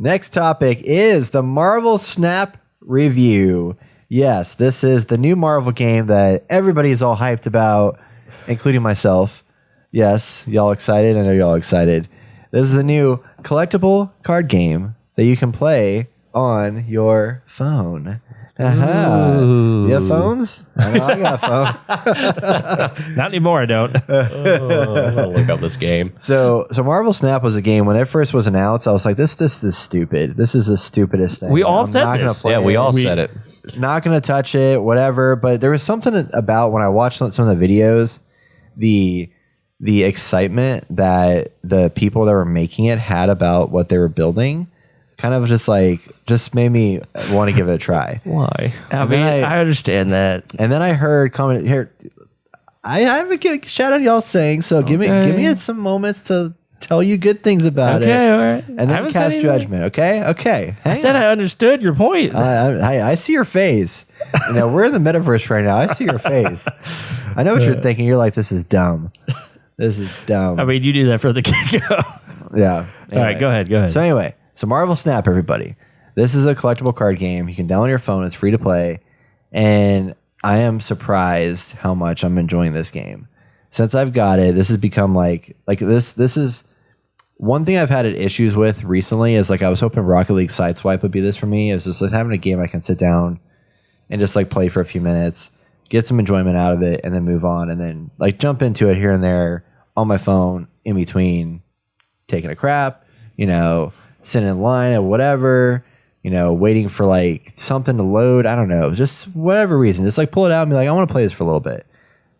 Next topic is the Marvel Snap review. Yes, this is the new Marvel game that everybody's all hyped about, including myself. Yes, y'all excited? I know y'all excited. This is a new collectible card game that you can play on your phone. You have phones? I know I got a phone. Not anymore, I don't. I'm gonna look up this game. So Marvel Snap was a game when it first was announced. I was like, this is stupid. This is the stupidest thing. We all I'm said not gonna this. play Yeah, we it. all said it. Not gonna touch it, whatever. But there was something about when I watched some of the videos, the excitement that the people that were making it had about what they were building, kind of just made me want to give it a try. Why? I mean, I understand that. And then I heard comment here. I haven't get shout out y'all saying so. Give me some moments to tell you good things about it. Okay, all right. And then cast judgment. Okay. I said I understood your point. I see your face. You know, we're in the metaverse right now. I see your face. I know what you're thinking. You're like, this is dumb. This is dumb. I mean, you do that for the get-go. Yeah. All right, go ahead. So anyway, Marvel Snap, everybody. This is a collectible card game. You can download your phone. It's free to play. And I am surprised how much I'm enjoying this game. Since I've got it, this has become like this is one thing I've had issues with recently is like I was hoping Rocket League Sideswipe would be this for me. It's just like having a game I can sit down and just like play for a few minutes, get some enjoyment out of it, and then move on, and then like jump into it here and there on my phone in between taking a crap, sitting in line or whatever, waiting for like something to load. I don't know, just whatever reason, just like pull it out and be like, I want to play this for a little bit.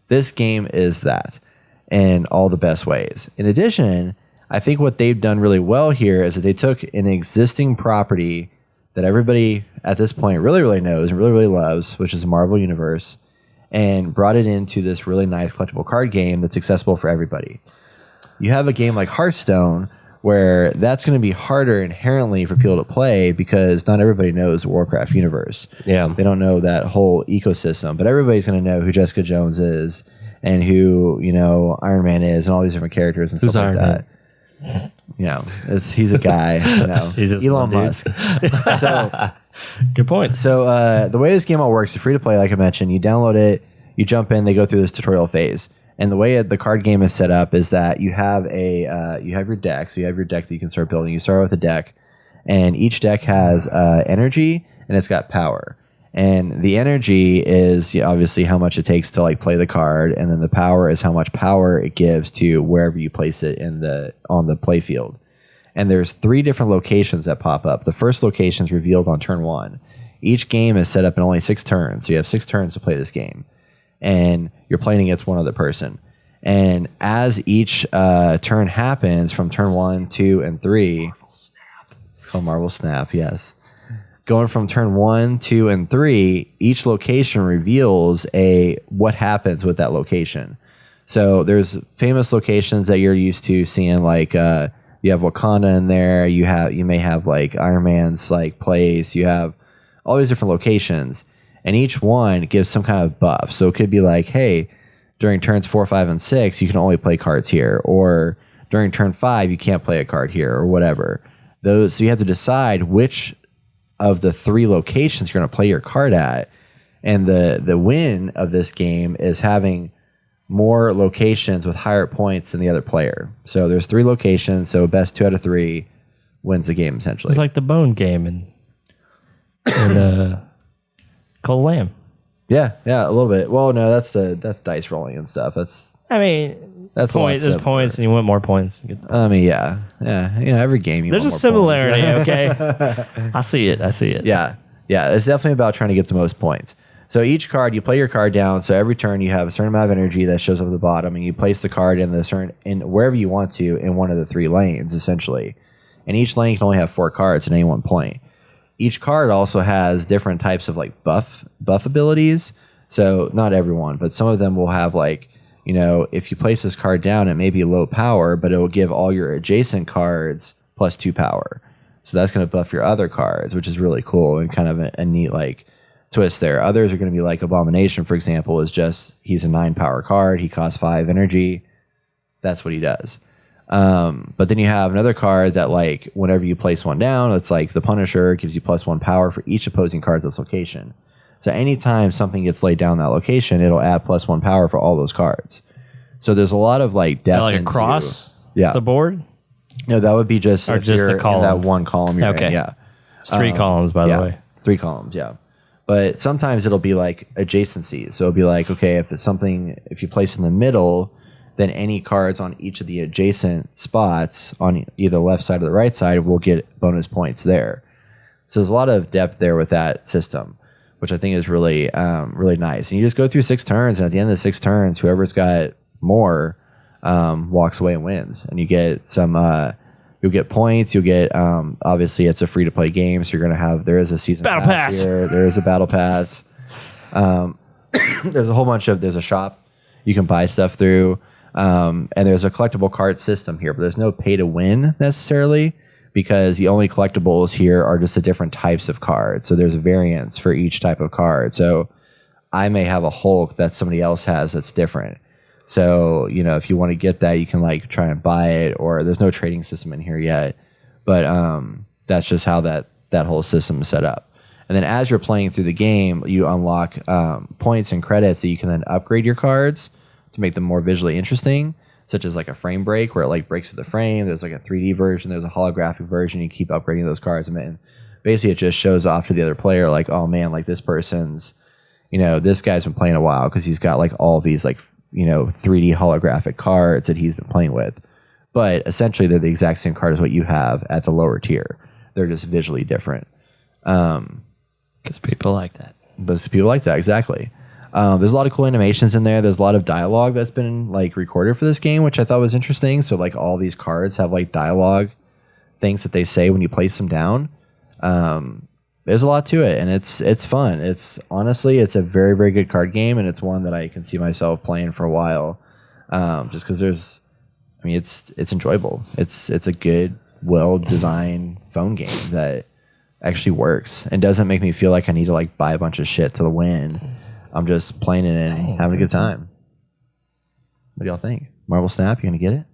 This game is that in all the best ways. In addition, I think what they've done really well here is that they took an existing property that everybody at this point really, really knows and really, really loves, which is the Marvel Universe, and brought it into this really nice collectible card game that's accessible for everybody. You have a game like Hearthstone where that's going to be harder inherently for people to play because not everybody knows the Warcraft universe. Yeah. They don't know that whole ecosystem, but everybody's going to know who Jessica Jones is and who, Iron Man is and all these different characters and Who's stuff like Iron that. He's a guy, He's just Elon one dude. Musk. So Good point. So the way this game all works, it's free to play, like I mentioned. You download it, you jump in, they go through this tutorial phase. And the way the card game is set up is that you have you have your deck. So you have your deck that you can start building. You start with a deck, and each deck has energy and it's got power. And the energy is obviously how much it takes to like play the card, and then the power is how much power it gives to wherever you place it on the play field. And there's 3 different locations that pop up. The first location is revealed on turn 1. Each game is set up in only 6 turns. So you have 6 turns to play this game. And you're playing against one other person. And as each turn happens from turn 1, 2, and 3. It's called Marvel Snap, yes. Going from turn 1, 2, and 3, each location reveals what happens with that location. So there's famous locations that you're used to seeing, like you have Wakanda in there. You may have like Iron Man's like place. You have all these different locations, and each one gives some kind of buff. So it could be like, hey, during turns 4, 5, and 6, you can only play cards here, or during turn 5, you can't play a card here, or whatever. So you have to decide which of the 3 locations you're going to play your card at, and the win of this game is having more locations with higher points than the other player. So there's 3 locations, so best 2 out of 3 wins the game, essentially. It's like the bone game in Cold Lamb. Yeah, a little bit. Well, no, that's dice rolling and stuff. That's There's points, and you want more points. I mean, yeah. Every game There's a want more similarity, points. okay? I see it. Yeah, it's definitely about trying to get the most points. So each card, you play your card down. So every turn, you have a certain amount of energy that shows up at the bottom, and you place the card in wherever you want to in one of the 3 lanes, essentially. And each lane can only have 4 cards at any one point. Each card also has different types of like buff abilities. So not everyone, but some of them will have like, if you place this card down, it may be low power, but it will give all your adjacent cards plus 2 power. So that's going to buff your other cards, which is really cool and kind of a neat like twist there. Others are going to be like Abomination, for example, is just he's a 9 power card. He costs 5 energy. That's what he does. But then you have another card that like whenever you place one down, it's like the Punisher gives you +1 power for each opposing card at this location. So anytime something gets laid down that location, it'll add +1 power for all those cards. So there's a lot of like depth. Like across the board? No, that would be just or if just you're the column. in that one column you're Okay. in. Yeah. It's 3 columns, by the way. 3 columns, yeah. But sometimes it'll be like adjacency. So it'll be like, okay, if you place in the middle, then any cards on each of the adjacent spots on either the left side or the right side will get bonus points there. So there's a lot of depth there with that system, which I think is really, really nice. And you just go through 6 turns, and at the end of the 6 turns, whoever's got more walks away and wins. And you get some, you'll get points. You'll get, obviously, it's a free to play game, so you're going to have, there is a season battle pass here. There is a battle pass. There's a whole bunch of, there's a shop you can buy stuff through. And there's a collectible card system here, but there's no pay to win necessarily, because the only collectibles here are just the different types of cards. So there's variants for each type of card. So I may have a Hulk that somebody else has that's different. So, if you want to get that, you can like try and buy it, or there's no trading system in here yet. But that's just how that whole system is set up. And then as you're playing through the game, you unlock points and credits that you can then upgrade your cards to make them more visually interesting, such as like a frame break where it like breaks to the frame. There's like a 3D version. There's a holographic version. You keep upgrading those cards. And basically it just shows off to the other player like, oh man, like this person's, this guy's been playing a while because he's got like all these like, 3D holographic cards that he's been playing with. But essentially they're the exact same card as what you have at the lower tier. They're just visually different. Because people like that. But people like that, exactly. There's a lot of cool animations in there. There's a lot of dialogue that's been like recorded for this game, which I thought was interesting. So like all these cards have like dialogue things that they say when you place them down. There's a lot to it, and it's fun. It's honestly, it's a very, very good card game, and it's one that I can see myself playing for a while. Just because it's enjoyable. It's a good, well-designed phone game that actually works and doesn't make me feel like I need to like buy a bunch of shit to win. I'm just playing it and having a good time. What do y'all think? Marble Snap, you gonna get it?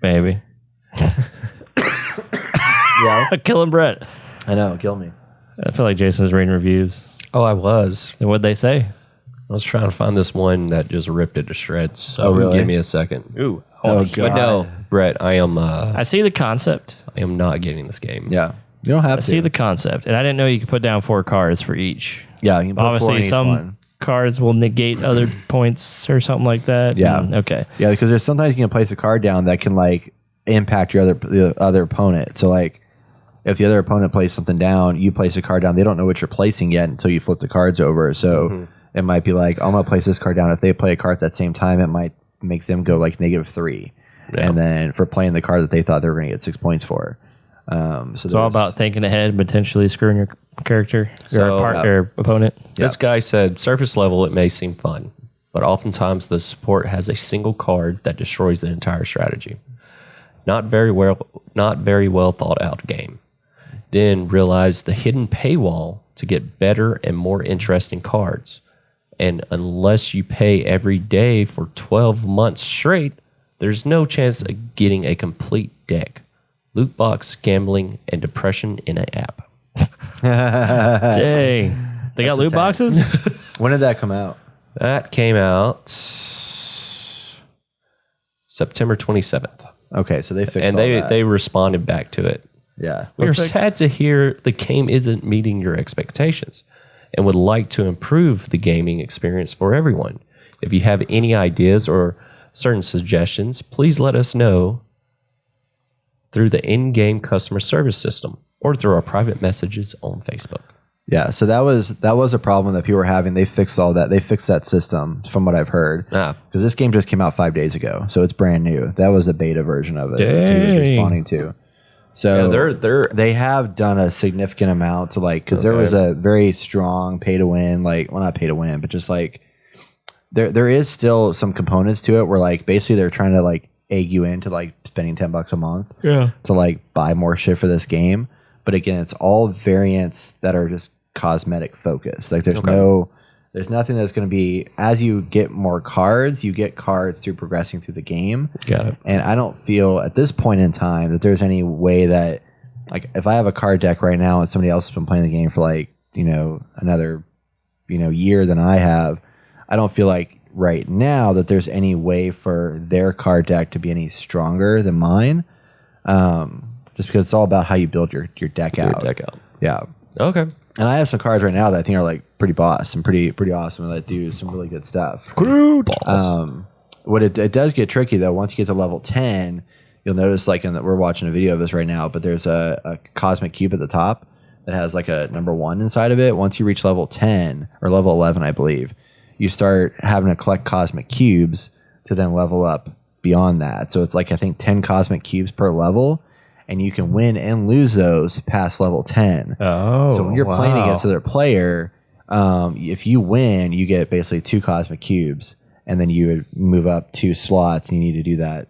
Maybe. Yeah. Killing Brett. I know, kill me. I feel like Jason was reading reviews. Oh, I was. And what'd they say? I was trying to find this one that just ripped it to shreds. So Oh, really? Give me a second. Ooh. Oh, But God. no, Brett, I am I see the concept. not getting this game. Yeah. You don't have I to. see the concept. And I didn't know you could put down 4 cards for each. Yeah, you can put 4 in Obviously, each some one. cards will negate other points or something like that. Yeah. Okay. Yeah, because there's sometimes you can place a card down that can like impact the other opponent. So like if the other opponent plays something down, you place a card down. They don't know what you're placing yet until you flip the cards over. So it might be like, I'm going to place this card down. If they play a card at that same time, it might make them go like -3. Yeah. And then for playing the card that they thought they were going to get 6 points for. It's all about thinking ahead, potentially screwing your character, So, your opponent. This guy said, surface level, it may seem fun, but oftentimes the support has a single card that destroys the entire strategy. Not very well thought out game. Then realize the hidden paywall to get better and more interesting cards. And unless you pay every day for 12 months straight, there's no chance of getting a complete deck. Loot box, gambling, and depression in an app. Dang. They got loot boxes? When did that come out? That came out September 27th. Okay, so they fixed And all that. they responded back to it. Yeah. We are sad to hear the game isn't meeting your expectations and would like to improve the gaming experience for everyone. If you have any ideas or certain suggestions, please let us know through the in-game customer service system or through our private messages on Facebook. Yeah, so that was a problem that people were having. They fixed all that. They fixed that system, from what I've heard. Because this game just came out 5 days ago, so it's brand new. That was the beta version of it that he was responding to. So Yeah, they have done a significant amount to like, because there was a very strong pay to win, like, well, not pay to win, but just like there is still some components to it where like basically they're trying to like egg you into like spending $10 a month to like buy more shit for this game. But again, it's all variants that are just cosmetic focused. Like there's no There's nothing that's going to be, as you get more cards, you get cards through progressing through the game. Got it. And I don't feel at this point in time that there's any way that, like, if I have a card deck right now and somebody else has been playing the game for like, another, year than I have, I don't feel like right now that there's any way for their card deck to be any stronger than mine. Just because it's all about how you build your deck out. Yeah. Okay. And I have some cards right now that I think are like pretty boss and pretty awesome and that do some really good stuff. What it does get tricky though, once you get to level 10, you'll notice like we're watching a video of this right now, but there's a cosmic cube at the top that has like a number 1 inside of it. Once you reach level 10 or level 11, I believe, you start having to collect cosmic cubes to then level up beyond that. So it's like, I think 10 cosmic cubes per level. And you can win and lose those past level 10. Oh, so when you're playing against another player, if you win, you get basically 2 cosmic cubes, and then you would move up 2 slots, and you need to do that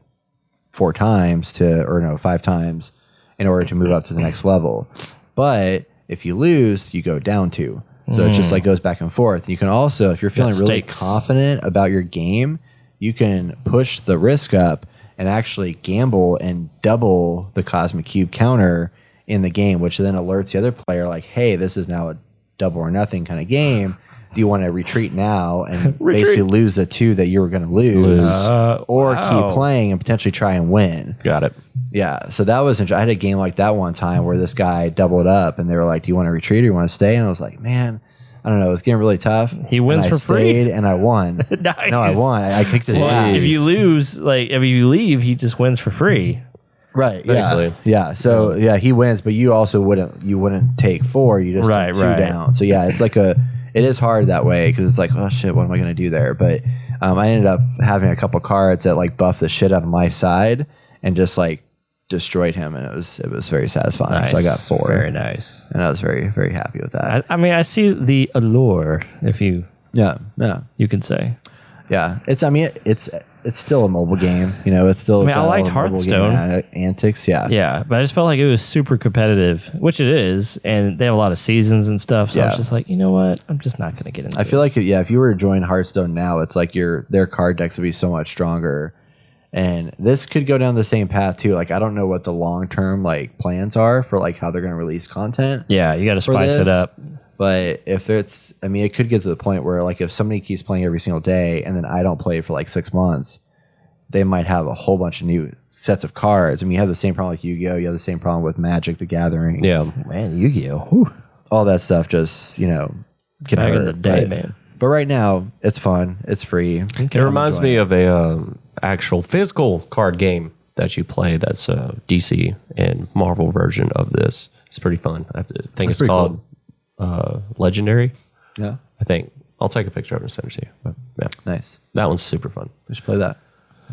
5 times in order to move up to the next level. But if you lose, you go down 2. So it just like goes back and forth. You can also, if you're feeling really confident about your game, you can push the risk up and actually gamble and double the cosmic cube counter in the game, which then alerts the other player like, hey, this is now a double or nothing kind of game. Do you want to retreat now and basically lose the 2 that you were going to lose or keep playing and potentially try and win? Got it. Yeah. So that was interesting. I had a game like that one time where this guy doubled up and they were like, do you want to retreat or you want to stay? And I was like, man, I don't know. It was getting really tough. He wins for free. And I won. Nice. No, I won. I kicked his ass. If you lose, if you leave, he just wins for free. Right. Basically. Yeah. So he wins, but you also wouldn't take 4. You just take 2 down. So yeah, it's like it is hard that way because it's like, oh shit, what am I going to do there? But I ended up having a couple cards that like buffed the shit out of my side and just like destroyed him, and it was very satisfying. Nice. So I got 4. Very nice. And I was very, very happy with that. I see the allure, if you you can say. Yeah. It's still a mobile game. It's still. I liked Hearthstone antics. Yeah. Yeah, but I just felt like it was super competitive, which it is, and they have a lot of seasons and stuff. So I was just like, you know what? I'm just not going to get into. I feel like if you were to join Hearthstone now, it's like their card decks would be so much stronger. And this could go down the same path too. Like I don't know what the long term like plans are for like how they're going to release content. Yeah, you got to spice it up. But if it could get to the point where like if somebody keeps playing every single day and then I don't play for like 6 months, they might have a whole bunch of new sets of cards. You have the same problem with Yu-Gi-Oh. You have the same problem with Magic the Gathering. Yeah, man, Yu-Gi-Oh. All that stuff just can back in the day, man. But right now, it's fun. It's free. It reminds me of a actual physical card game that you play that's a DC and Marvel version of this. It's pretty fun. I think it's called Legendary. Yeah. I think. I'll take a picture of it and send it to you. But, yeah. Nice. That one's super fun. We should play that.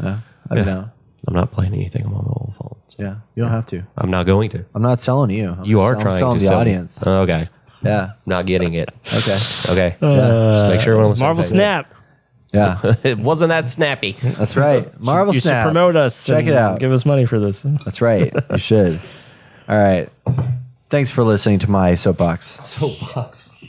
Yeah. I'm down. I'm not playing anything on my mobile phone. So. Yeah. You don't have to. I'm not going to. I'm not selling you. You are trying selling to the sell audience. Me. Okay. Yeah. Not getting it. Okay. Yeah. Just make sure we're on the same Marvel page. Snap. Yeah. It wasn't that snappy. That's right. Marvel You Snap. should promote us. Check and it out. Give us money for this. That's right. You should. All right. Thanks for listening to my soapbox. Soapbox.